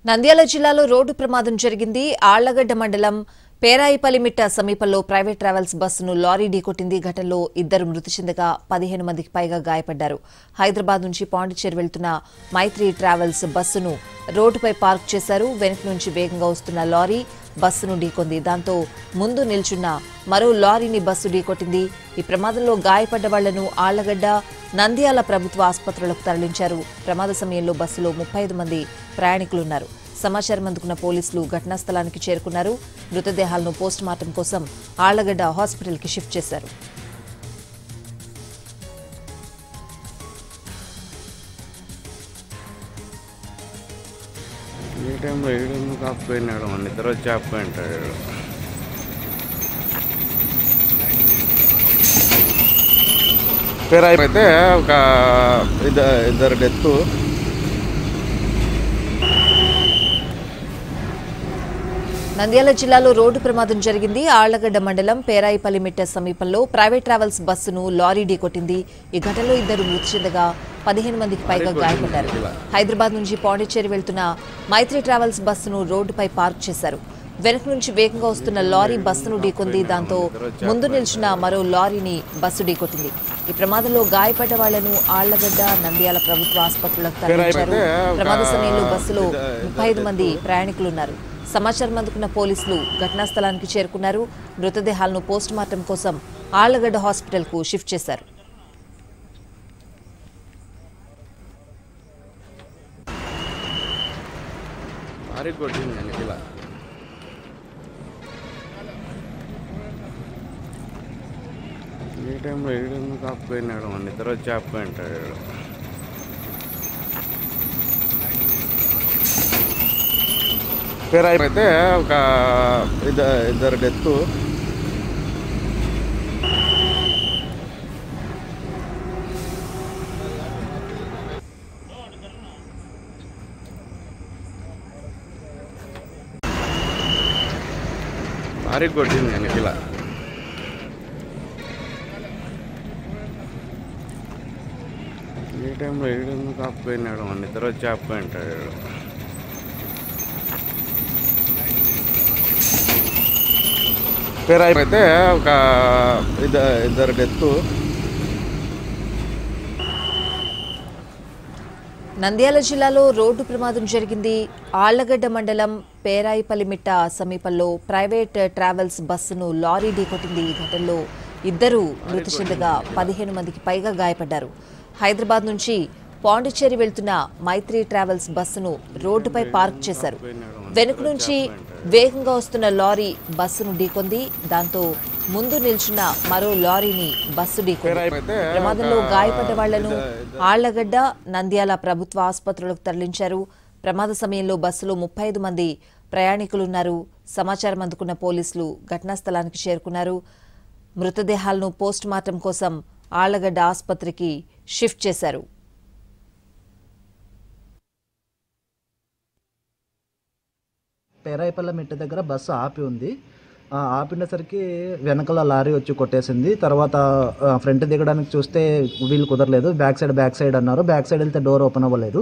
నంద్యాల జిల్లాలో రోడ్డు ప్రమాదం జరిగింది. ఆళ్లగడ్డ మండలం పేరాయిపల్లిమిట్ట సమీపంలో ప్రైవేట్ ట్రావెల్స్ బస్సును లారీ ఢీకొట్టింది. ఘటనలో ఇద్దరు మృతి చెందగా 15 మందికి పైగా గాయపడ్డారు. హైదరాబాద్ నుంచి పాండిచ్చేరి వెళ్తున్న మైత్రి ట్రావెల్స్ బస్సును రోడ్డుపై పార్క్ చేశారు. వెనుక నుంచి వేగంగా వస్తున్న లారీ బస్సును ఢీకొంది. దాంతో ముందు నిల్చున్న మరో లారీని బస్సు ఢీకొట్టింది. ఈ ప్రమాదంలో గాయపడ్డ వాళ్లను ఆళ్లగడ్డ, నంద్యాల ప్రభుత్వ ఆసుపత్రులకు తరలించారు. ప్రమాద సమయంలో బస్సులో 35 మంది ప్రయాణికులున్నారు. సమాచారం అందుకున్న పోలీసులు ఘటనా స్థలానికి చేరుకున్నారు. మృతదేహాలను పోస్టుమార్టం కోసం ఆళ్లగడ్డ హాస్పిటల్కి షిఫ్ట్ చేశారు. ఈ టైంలో ఏడు కాకపోయినాడు, నిద్ర వచ్చి ఆపుకుంటాడు. అయితే ఒక ఇద్దరు డెత్. నంద్యాల జిల్లాలో రోడ్డు ప్రమాదం జరిగింది. ఆళ్లగడ్డ మండలం పేరాయిపల్లిమిట్ట సమీపంలో ప్రైవేట్ ట్రావెల్స్ బస్సును లారీ ఢీకొట్టింది. ఈ ఘటనలో ఇద్దరు మృతి చెందగా 15 మందికి పైగా గాయపడ్డారు. హైదరాబాద్ నుంచి పాండిచ్చేరి వెళ్తున్న మైత్రి ట్రావెల్స్ బస్సును రోడ్డుపై పార్క్ చేశారు. వెనుక నుంచి వేగంగా వస్తున్న లారీ బస్సును ఢీకొంది. దాంతో ముందు నిల్చున్న మరో లారీని బస్సు ఢీకొట్టింది. ఈ ప్రమాదంలో గాయపడ్డ వాళ్లను ఆళ్లగడ్డ, నంద్యాల ప్రభుత్వ ఆసుపత్రులకు తరలించారు. ప్రమాద సమయంలో బస్సులో 35 మంది ప్రయాణికులున్నారు. సమాచారం అందుకున్న పోలీసులు ఘటనా స్థలానికి చేరుకున్నారు. మృతదేహాలను పోస్టుమార్టం కోసం ఆళ్లగడ్డ హాస్పిటల్కు షిఫ్ట్ చేశారు. ఈ టైంలో ఏడు కాకపోయినాడు, నిద్ర వచ్చి ఆపుకుంటాడు. అయితే ఒక ఇద్దరు డెత్. భారీ కొట్టింది వెనకిలా. ఈ టైంలో ఏడు కాకపోయినాడు, నిద్ర వచ్చి ఆపుకుంటాడు. అయితే ఒక ఇద్దరు డెత్. నంద్యాల జిల్లాలో రోడ్డు ప్రమాదం జరిగింది. ఆళ్లగడ్డ మండలం పేరాయిపల్లిమిట్ట సమీపంలో ప్రైవేట్ ట్రావెల్స్ బస్సును లారీ ఢీకొట్టింది. ఈ ఘటనలో ఇద్దరు మృతి చెందగా 15 మందికి పైగా గాయపడ్డారు. హైదరాబాద్ నుంచి పాండిచ్చేరి వెళ్తున్న మైత్రి ట్రావెల్స్ బస్సును రోడ్డుపై పార్క్ చేశారు. వెనుక నుంచి వేగంగా వస్తున్న లారీ బస్సును ఢీకొంది. దాంతో ముందు నిల్చున్న మరో లారీని బస్సు ఢీకొంది. ప్రమాదంలో గాయపడ్డ వాళ్లను ఆళ్లగడ్డ, నంద్యాల ప్రభుత్వ ఆసుపత్రులకు తరలించారు. ప్రమాద సమయంలో బస్సులో 35 మంది ప్రయాణికులున్నారు. సమాచారం అందుకున్న పోలీసులు ఘటనా స్థలానికి చేరుకున్నారు. మృతదేహాలను పోస్టుమార్టం కోసం ఆళ్లగడ్డ ఆసుపత్రికి షిఫ్ట్ చేశారు. పేరాయిపల్లిమిట్ట దగ్గర బస్సు ఆపి ఉంది. ఆపినసరికి వెనకాల లారీ వచ్చి కొట్టేసింది. తర్వాత ఫ్రంట్ దిగడానికి చూస్తే వీలు కుదరలేదు. బ్యాక్ సైడ్ అన్నారు. బ్యాక్ సైడ్ వెళ్తే డోర్ ఓపెన్ అవ్వలేదు.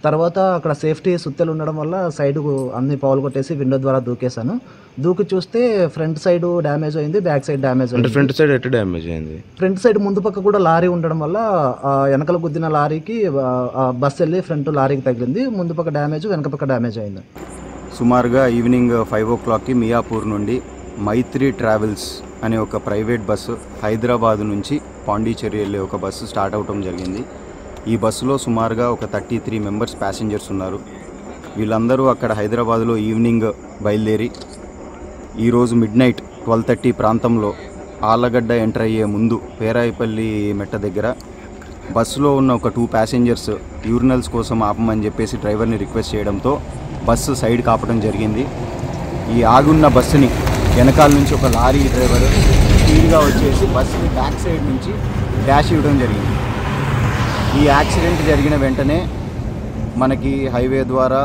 తర్వాత అక్కడ సేఫ్టీ సుత్తెలు ఉండడం వల్ల సైడ్ అన్ని పౌలు కొట్టేసి విండో ద్వారా దూకేశాను. దూకి చూస్తే ఫ్రంట్ సైడ్ డ్యామేజ్ అయింది, బ్యాక్ సైడ్ డ్యామేజ్ అయింది. ఫ్రంట్ సైడ్ ఎటు డ్యామేజ్ అయింది? ఫ్రంట్ సైడ్ ముందు పక్క కూడా లారీ ఉండడం వల్ల వెనకల గుద్దిన లారీకి బస్సు వెళ్ళి ఫ్రంట్ లారీకి తగిలింది. ముందు పక్క డ్యామేజ్, వెనక పక్క డ్యామేజ్ అయింది. సుమారుగా ఈవినింగ్ 5 o'clockకి మియాపూర్ నుండి మైత్రి ట్రావెల్స్ అనే ఒక ప్రైవేట్ బస్సు హైదరాబాద్ నుంచి పాండిచ్చేరి వెళ్ళే ఒక బస్సు స్టార్ట్ అవటం జరిగింది. ఈ బస్సులో సుమారుగా ఒక 33 మెంబర్స్ ప్యాసింజర్స్ ఉన్నారు. వీళ్ళందరూ అక్కడ హైదరాబాద్లో ఈవినింగ్ బయలుదేరి ఈరోజు మిడ్నైట్ 12:30 ప్రాంతంలో ఆళ్లగడ్డ ఎంటర్ అయ్యే ముందు పేరాయిపల్లి మెట్ట దగ్గర బస్సులో ఉన్న ఒక 2 ప్యాసింజర్స్ యూరినల్స్ కోసం ఆపమని చెప్పేసి డ్రైవర్ని రిక్వెస్ట్ చేయడంతో బస్సు సైడ్ కాపడం జరిగింది. ఈ ఆగున్న బస్సుని వెనకాల నుంచి ఒక లారీ డ్రైవర్ స్పీడ్గా వచ్చేసి బస్సుని బ్యాక్ సైడ్ నుంచి డాష్ ఇవ్వడం జరిగింది. ఈ యాక్సిడెంట్ జరిగిన వెంటనే మనకి హైవే ద్వారా